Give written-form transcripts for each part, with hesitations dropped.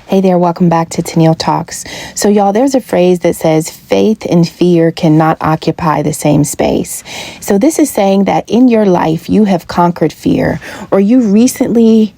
Hey there, welcome back to Tennille Talks. So y'all, there's a phrase that says faith and fear cannot occupy the same space. So this is saying that in your life, you have conquered fear, or you recently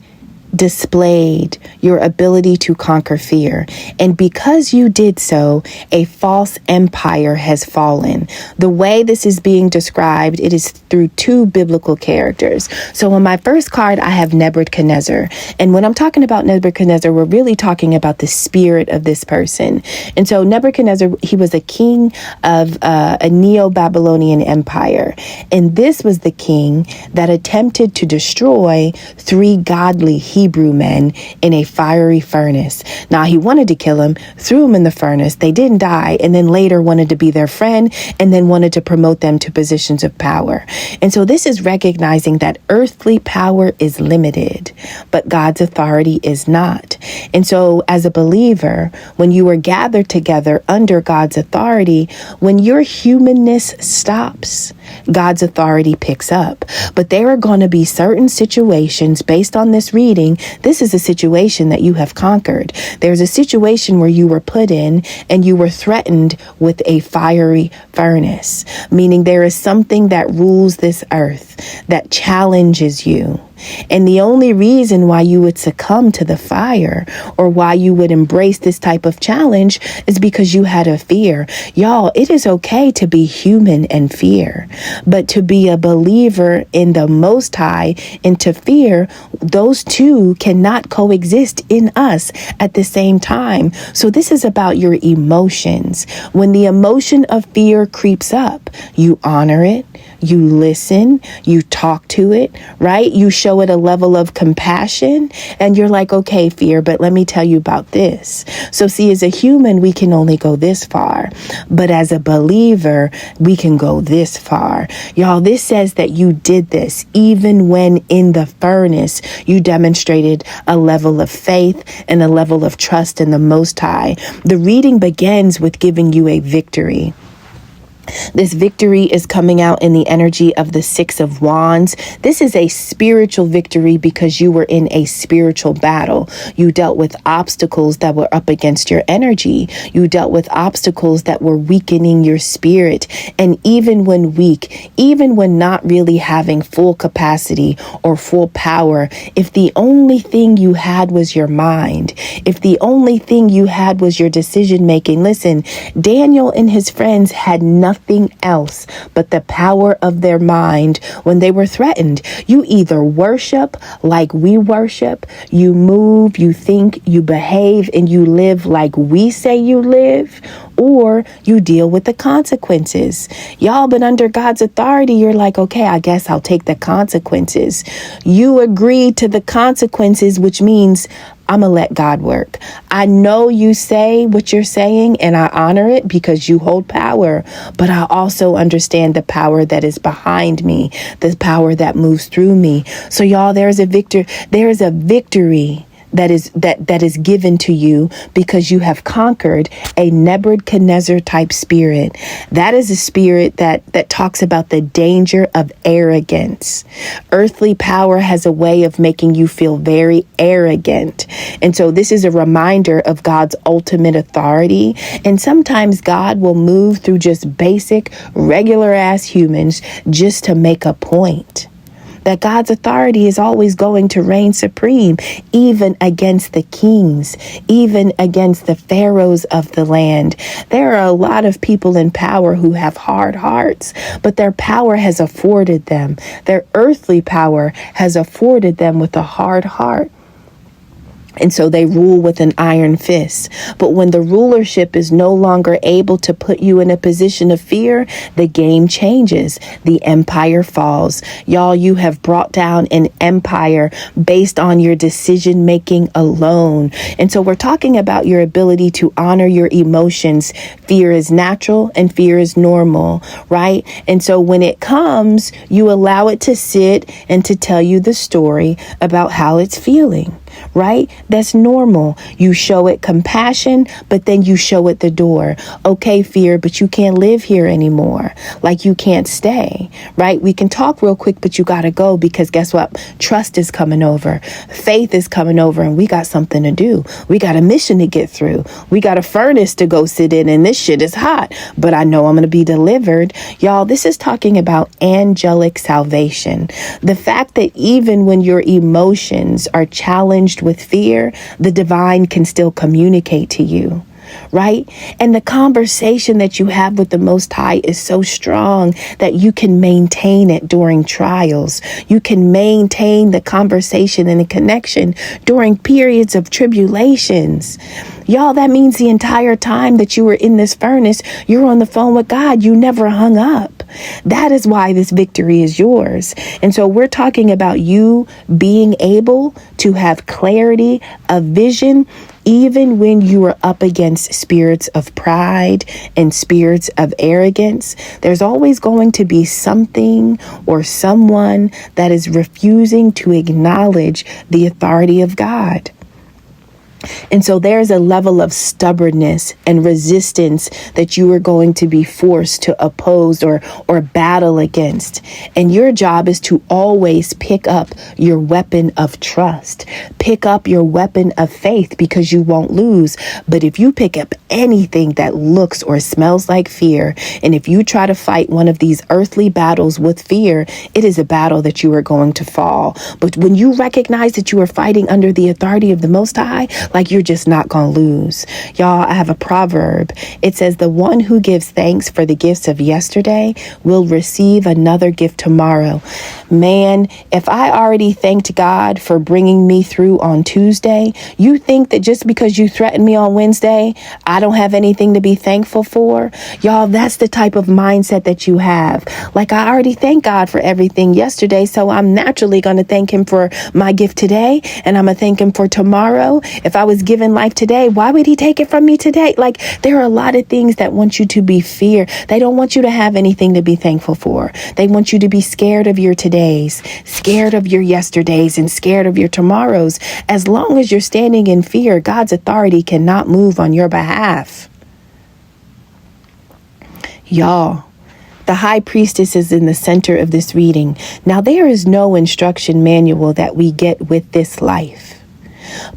displayed your ability to conquer fear. And because you did so, a false empire has fallen. The way this is being described, it is through two biblical characters. So on my first card, I have Nebuchadnezzar. And when I'm talking about Nebuchadnezzar, we're really talking about the spirit of this person. And so Nebuchadnezzar, he was a king of a Neo-Babylonian empire. And this was the king that attempted to destroy three godly Hebrew men in a fiery furnace. Now, he wanted to kill him, threw him in the furnace. They didn't die, and then later wanted to be their friend and then wanted to promote them to positions of power. And so this is recognizing that earthly power is limited, but God's authority is not. And so as a believer, when you are gathered together under God's authority, when your humanness stops, God's authority picks up. But there are going to be certain situations based on this reading. This is a situation that you have conquered. There's a situation where you were put in and you were threatened with a fiery furnace, meaning there is something that rules this earth that challenges you. And the only reason why you would succumb to the fire or why you would embrace this type of challenge is because you had a fear. Y'all, it is okay to be human and fear, but to be a believer in the Most High and to fear, those two cannot coexist in us at the same time. So this is about your emotions. When the emotion of fear creeps up, you honor it, you listen, you talk to it, right? You show it a level of compassion and you're like, okay, fear, but let me tell you about this. So see, as a human, we can only go this far, but as a believer, we can go this far. Y'all, this says that you did this even when in the furnace, you demonstrated a level of faith and a level of trust in the Most High. The reading begins with giving you a victory. This victory is coming out in the energy of the Six of Wands. This is a spiritual victory because you were in a spiritual battle. You dealt with obstacles that were up against your energy. You dealt with obstacles that were weakening your spirit. And even when weak, even when not really having full capacity or full power, if the only thing you had was your mind, if the only thing you had was your decision making, listen, Daniel and his friends had nothing else but the power of their mind when they were threatened. You either worship like we worship, you move, you think, you behave, and you live like we say you live, or you deal with the consequences. Y'all, but under God's authority, you're like, okay, I guess I'll take the consequences. You agree to the consequences, which means I'm going to let God work. I know you say what you're saying and I honor it because you hold power, but I also understand the power that is behind me, the power that moves through me. So y'all, there is a victory that is given to you because you have conquered a Nebuchadnezzar type spirit. That is a spirit that talks about the danger of arrogance. Earthly power has a way of making you feel very arrogant. And so this is a reminder of God's ultimate authority. And sometimes God will move through just basic, regular ass humans just to make a point. That God's authority is always going to reign supreme, even against the kings, even against the pharaohs of the land. There are a lot of people in power who have hard hearts, but their power has afforded them. Their earthly power has afforded them with a hard heart. And so they rule with an iron fist. But when the rulership is no longer able to put you in a position of fear, the game changes. The empire falls. Y'all, you have brought down an empire based on your decision making alone. And so we're talking about your ability to honor your emotions. Fear is natural and fear is normal, right? And so when it comes, you allow it to sit and to tell you the story about how it's feeling. right? That's normal. You show it compassion, but then you show it the door. Okay, fear, but you can't live here anymore. Like you can't stay, right? We can talk real quick, but you got to go because guess what? Trust is coming over. Faith is coming over and we got something to do. We got a mission to get through. We got a furnace to go sit in and this shit is hot, but I know I'm going to be delivered. Y'all, this is talking about angelic salvation. The fact that even when your emotions are challenged with fear, the divine can still communicate to you. Right? And the conversation that you have with the Most High is so strong that you can maintain it during trials. You can maintain the conversation and the connection during periods of tribulations. Y'all, that means the entire time that you were in this furnace, you're on the phone with God. You never hung up. That is why this victory is yours. And so we're talking about you being able to have clarity of vision even when you are up against spirits of pride and spirits of arrogance. There's always going to be something or someone that is refusing to acknowledge the authority of God. And so there's a level of stubbornness and resistance that you are going to be forced to oppose or battle against. And your job is to always pick up your weapon of trust, pick up your weapon of faith because you won't lose. But if you pick up anything that looks or smells like fear, and if you try to fight one of these earthly battles with fear, it is a battle that you are going to fall. But when you recognize that you are fighting under the authority of the Most High, like you're just not going to lose. Y'all, I have a proverb. It says, the one who gives thanks for the gifts of yesterday will receive another gift tomorrow. Man, if I already thanked God for bringing me through on Tuesday, you think that just because you threatened me on Wednesday, I don't have anything to be thankful for? Y'all, that's the type of mindset that you have. Like, I already thanked God for everything yesterday, so I'm naturally going to thank him for my gift today, and I'm going to thank him for tomorrow. If I was given life today, why would he take it from me today? Like, there are a lot of things that want you to be fear. They don't want you to have anything to be thankful for. They want you to be scared of your todays, scared of your yesterdays, and scared of your tomorrows. As long as you're standing in fear, God's authority cannot move on your behalf. Y'all, the High Priestess is in the center of this reading. Now, there is no instruction manual that we get with this life.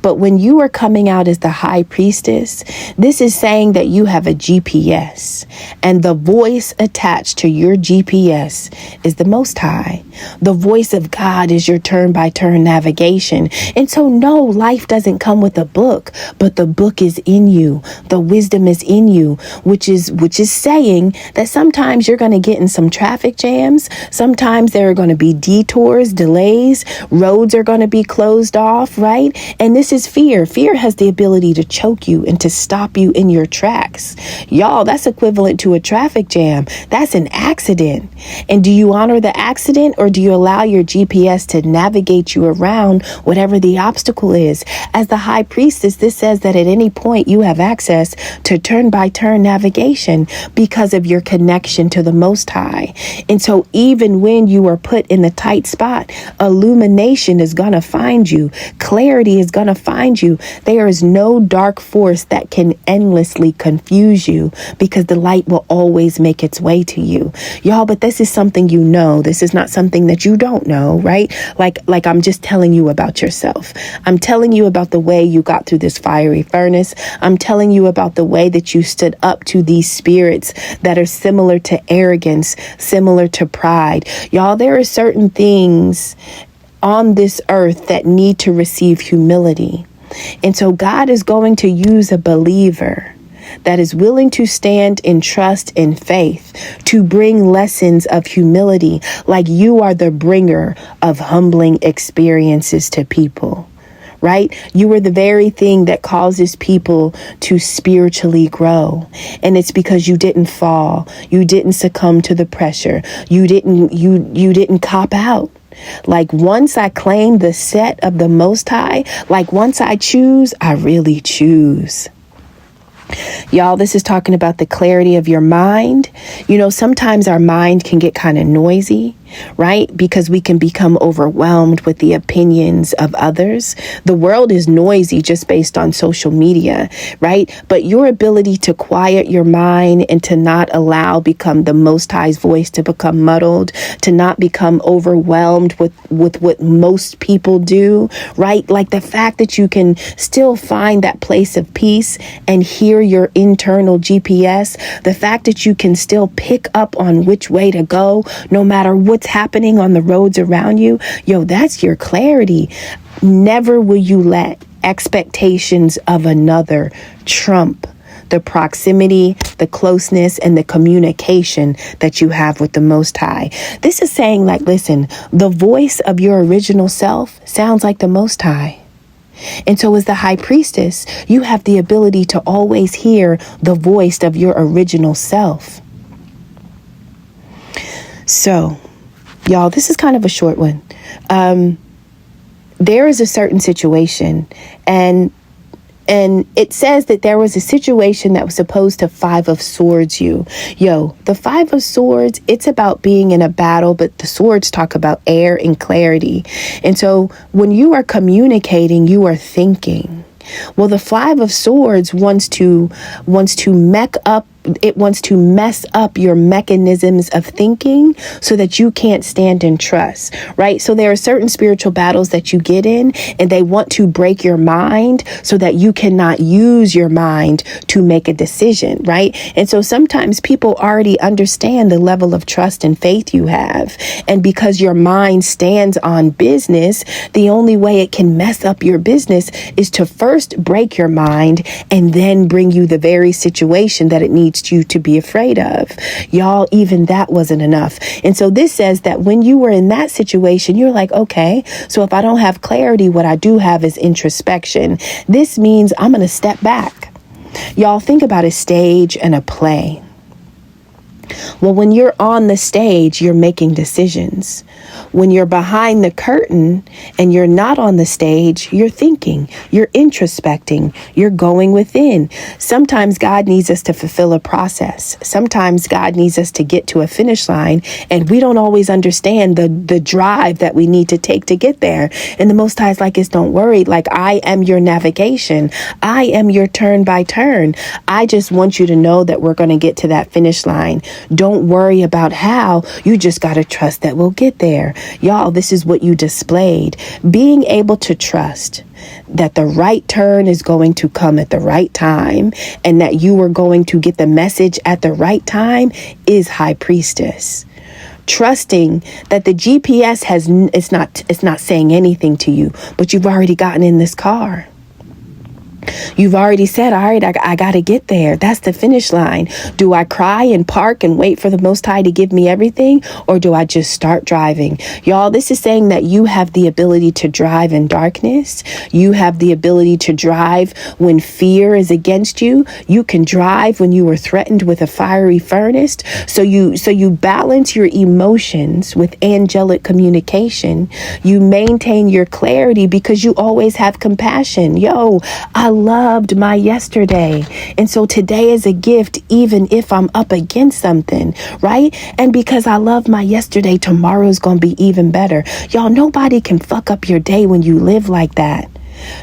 But when you are coming out as the High Priestess, this is saying that you have a GPS, and the voice attached to your GPS is the Most High. The voice of God is your turn-by-turn navigation. And so no, life doesn't come with a book, but the book is in you. The wisdom is in you, which is saying that sometimes you're going to get in some traffic jams. Sometimes there are going to be detours, delays, roads are going to be closed off, right? And this is fear. Fear has the ability to choke you and to stop you in your tracks. Y'all, that's equivalent to a traffic jam. That's an accident. And do you honor the accident, or do you allow your GPS to navigate you around whatever the obstacle is? As the High Priestess, this says that at any point you have access to turn-by-turn navigation because of your connection to the Most High. And so even when you are put in the tight spot, illumination is going to find you. Clarity is going to find you. There is no dark force that can endlessly confuse you because the light will always make its way to you. Y'all, but this is something you know. This is not something that you don't know, right? Like I'm just telling you about yourself. I'm telling you about the way you got through this fiery furnace. I'm telling you about the way that you stood up to these spirits that are similar to arrogance, similar to pride. Y'all, there are certain things on this earth that need to receive humility. And so God is going to use a believer that is willing to stand in trust and faith to bring lessons of humility, like you are the bringer of humbling experiences to people. Right? You are the very thing that causes people to spiritually grow. And it's because you didn't fall. You didn't succumb to the pressure. You didn't cop out. Like, once I claim the set of the Most High, like once I choose, I really choose. Y'all, this is talking about the clarity of your mind. You know, sometimes our mind can get kind of noisy. right? Because we can become overwhelmed with the opinions of others. The world is noisy just based on social media, right? But your ability to quiet your mind and to not allow become the Most High's voice to become muddled, to not become overwhelmed with what most people do, right? Like the fact that you can still find that place of peace and hear your internal GPS, the fact that you can still pick up on which way to go, no matter what's happening on the roads around you, that's your clarity. Never will you let expectations of another trump the proximity, the closeness, and the communication that you have with the Most High. This is saying, like, listen, the voice of your original self sounds like the Most High. And so as the High Priestess, you have the ability to always hear the voice of your original self. So, y'all, this is kind of a short one. There is a certain situation, and it says that there was a situation that was supposed to Five of Swords you. The Five of Swords, it's about being in a battle, but the swords talk about air and clarity. And so when you are communicating, you are thinking. Well, the Five of Swords wants to mess up your mechanisms of thinking so that you can't stand in trust, right? So there are certain spiritual battles that you get in, and they want to break your mind so that you cannot use your mind to make a decision, right? And so sometimes people already understand the level of trust and faith you have. And because your mind stands on business, the only way it can mess up your business is to first break your mind and then bring you the very situation that it needs you to be afraid of. Y'all, even that wasn't enough. And so this says that when you were in that situation, you're like, okay, so if I don't have clarity, what I do have is introspection. This means I'm going to step back. Y'all, think about a stage and a play. Well, when you're on the stage, you're making decisions. When you're behind the curtain and you're not on the stage, you're thinking, you're introspecting, you're going within. Sometimes God needs us to fulfill a process. Sometimes God needs us to get to a finish line, and we don't always understand the drive that we need to take to get there. And the Most High is like, don't worry. Like, I am your navigation. I am your turn by turn. I just want you to know that we're going to get to that finish line. Don't worry about how. You just got to trust that we'll get there. Y'all, this is what you displayed. Being able to trust that the right turn is going to come at the right time and that you are going to get the message at the right time is High Priestess. Trusting that the GPS it's not saying anything to you, but you've already gotten in this car. You've already said, all right, I got to get there. That's the finish line. Do I cry and park and wait for the Most High to give me everything? Or do I just start driving? Y'all, this is saying that you have the ability to drive in darkness. You have the ability to drive when fear is against you. You can drive when you are threatened with a fiery furnace. So you balance your emotions with angelic communication. You maintain your clarity because you always have compassion. I loved my yesterday. And so today is a gift, even if I'm up against something, right? And because I love my yesterday, tomorrow's going to be even better. Y'all, nobody can fuck up your day when you live like that.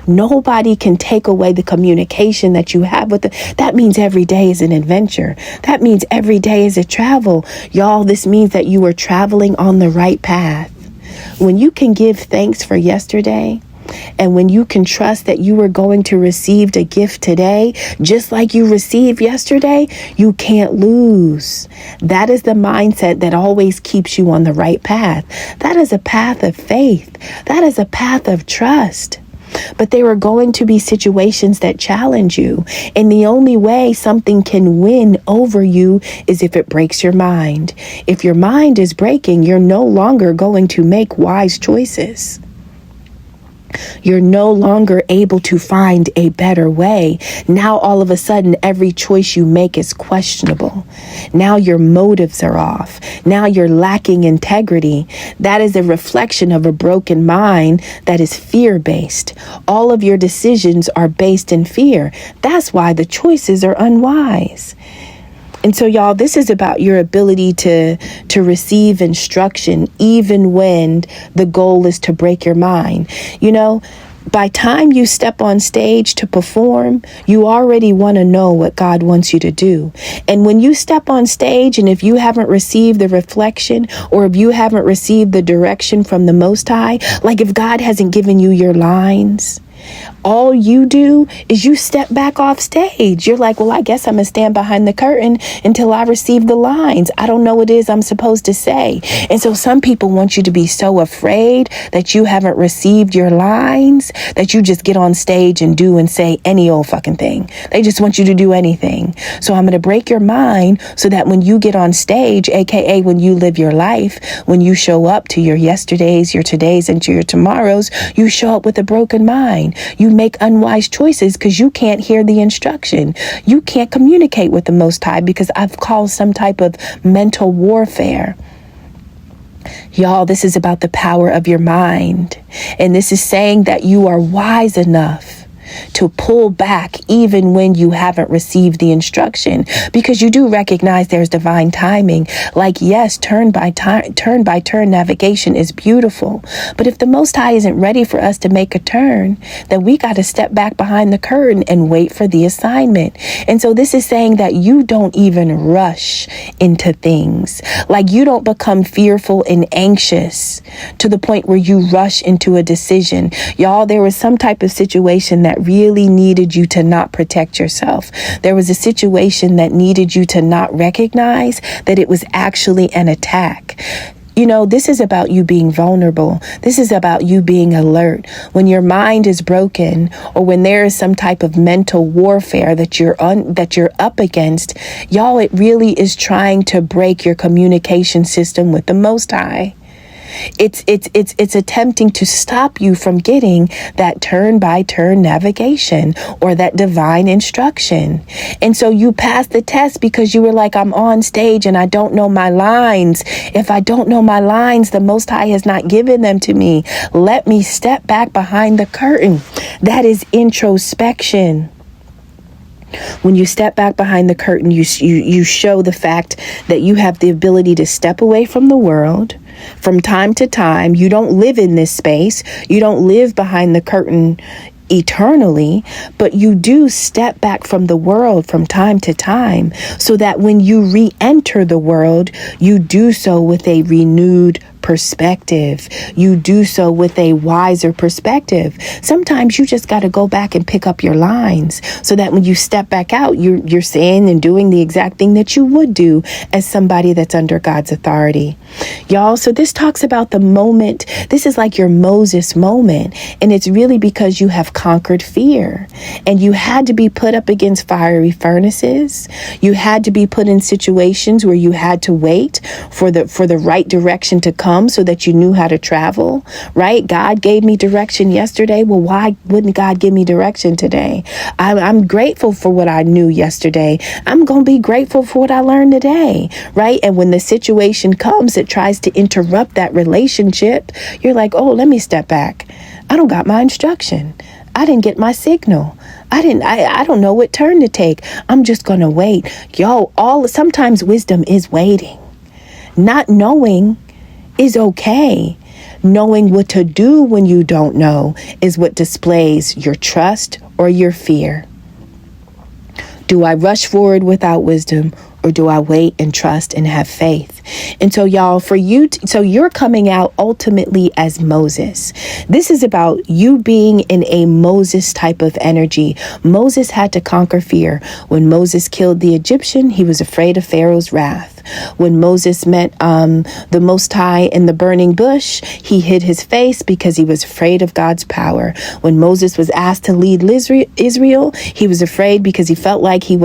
Nobody can take away the communication that you have with it. That means every day is an adventure. That means every day is a travel. Y'all, this means that you are traveling on the right path. When you can give thanks for yesterday, and when you can trust that you are going to receive a gift today, just like you received yesterday, you can't lose. That is the mindset that always keeps you on the right path. That is a path of faith. That is a path of trust. But there are going to be situations that challenge you. And the only way something can win over you is if it breaks your mind. If your mind is breaking, you're no longer going to make wise choices. You're no longer able to find a better way. Now, all of a sudden, every choice you make is questionable. Now your motives are off. Now you're lacking integrity. That is a reflection of a broken mind that is fear-based. All of your decisions are based in fear. That's why the choices are unwise. And so, y'all, this is about your ability to receive instruction, even when the goal is to break your mind. You know, by time you step on stage to perform, you already want to know what God wants you to do. And when you step on stage, and if you haven't received the reflection, or if you haven't received the direction from the Most High, like if God hasn't given you your lines, all you do is you step back off stage. You're like, well, I guess I'm going to stand behind the curtain until I receive the lines. I don't know what it is I'm supposed to say. And so some people want you to be so afraid that you haven't received your lines that you just get on stage and do and say any old fucking thing. They just want you to do anything. So I'm going to break your mind so that when you get on stage, aka when you live your life, when you show up to your yesterdays, your todays, and to your tomorrows, you show up with a broken mind. You make unwise choices because you can't hear the instruction. You can't communicate with the Most High because I've caused some type of mental warfare. Y'all, this is about the power of your mind. And this is saying that you are wise enough to pull back even when you haven't received the instruction, because you do recognize there's divine timing. Like, yes, turn by turn navigation is beautiful, but if the Most High isn't ready for us to make a turn, then we got to step back behind the curtain and wait for the assignment. And so this is saying that you don't even rush into things. Like, you don't become fearful and anxious to the point where you rush into a decision. Y'all, there was some type of situation that really needed you to not protect yourself. There was a situation that needed you to not recognize that it was actually an attack. You know, this is about you being vulnerable. This is about you being alert. When your mind is broken, or when there is some type of mental warfare that you're up against, y'all, it really is trying to break your communication system with the Most High. It's attempting to stop you from getting that turn by turn navigation or that divine instruction. And so you passed the test because you were like, I'm on stage and I don't know my lines. If I don't know my lines, the Most High has not given them to me. Let me step back behind the curtain. That is introspection. When you step back behind the curtain, you show the fact that you have the ability to step away from the world from time to time. You don't live in this space. You don't live behind the curtain eternally, but you do step back from the world from time to time so that when you re-enter the world, you do so with a renewed perspective. You do so with a wiser perspective. Sometimes you just got to go back and pick up your lines so that when you step back out, you're saying and doing the exact thing that you would do as somebody that's under God's authority. Y'all, so this talks about the moment. This is like your Moses moment. And it's really because you have conquered fear. And you had to be put up against fiery furnaces. You had to be put in situations where you had to wait for the right direction to come so that you knew how to travel, right? God gave me direction yesterday. Well, why wouldn't God give me direction today? I'm grateful for what I knew yesterday. I'm going to be grateful for what I learned today, right? And when the situation comes that tries to interrupt that relationship, you're like, oh, let me step back. I don't got my instruction. I didn't get my signal. I don't know what turn to take. I'm just going to wait. Sometimes wisdom is waiting. Not knowing is okay. Knowing what to do when you don't know is what displays your trust or your fear. Do I rush forward without wisdom, or do I wait and trust and have faith? And so, y'all, so you're coming out ultimately as Moses. This is about you being in a Moses type of energy. Moses had to conquer fear. When Moses killed the Egyptian, he was afraid of Pharaoh's wrath. When Moses met the Most High in the burning bush, he hid his face because he was afraid of God's power. When Moses was asked to lead Israel, he was afraid because he felt like he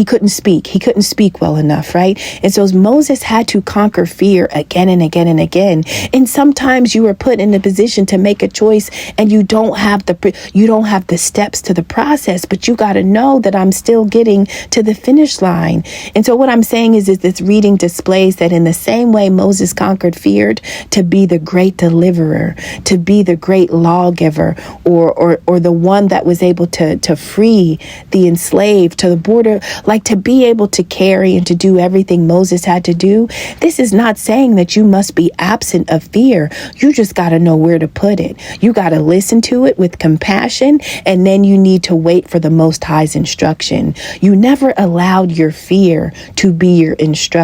couldn't speak. He couldn't speak well enough, right? And so Moses had to conquer fear again and again and again. And sometimes you are put in a position to make a choice and you don't have the steps to the process, but you got to know that I'm still getting to the finish line. And so what I'm saying is it's reading displays that in the same way Moses conquered fear to be the great deliverer, to be the great lawgiver, or the one that was able to free the enslaved to the border, like to be able to carry and to do everything Moses had to do. This is not saying that you must be absent of fear. You just got to know where to put it. You got to listen to it with compassion, and then you need to wait for the Most High's instruction. You never allowed your fear to be your instructor.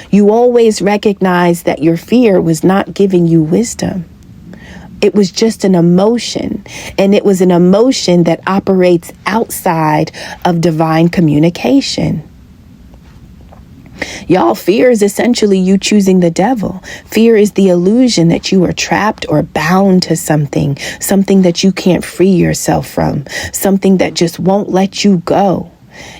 You always recognized that your fear was not giving you wisdom. It was just an emotion, and it was an emotion that operates outside of divine communication. Y'all, fear is essentially you choosing the devil. Fear is the illusion that you are trapped or bound to something that you can't free yourself from, something that just won't let you go.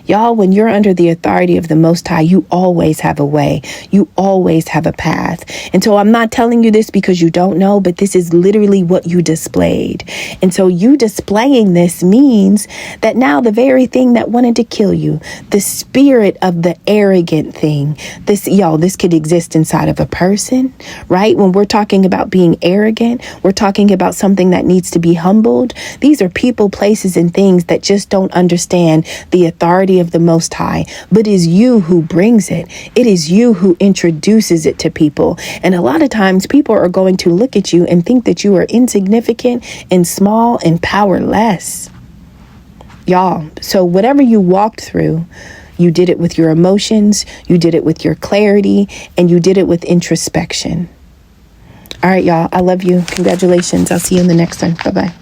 Y'all, when you're under the authority of the Most High, you always have a way. You always have a path. And so I'm not telling you this because you don't know, but this is literally what you displayed. And so you displaying this means that now the very thing that wanted to kill you, the spirit of the arrogant thing, this could exist inside of a person, right? When we're talking about being arrogant, we're talking about something that needs to be humbled. These are people, places, and things that just don't understand the authority of the Most High, but it is you who brings it. It is you who introduces it to people. And a lot of times people are going to look at you and think that you are insignificant and small and powerless. Y'all, so whatever you walked through, you did it with your emotions, you did it with your clarity, and you did it with introspection. All right, y'all, I love you. Congratulations. I'll see you in the next one. Bye-bye.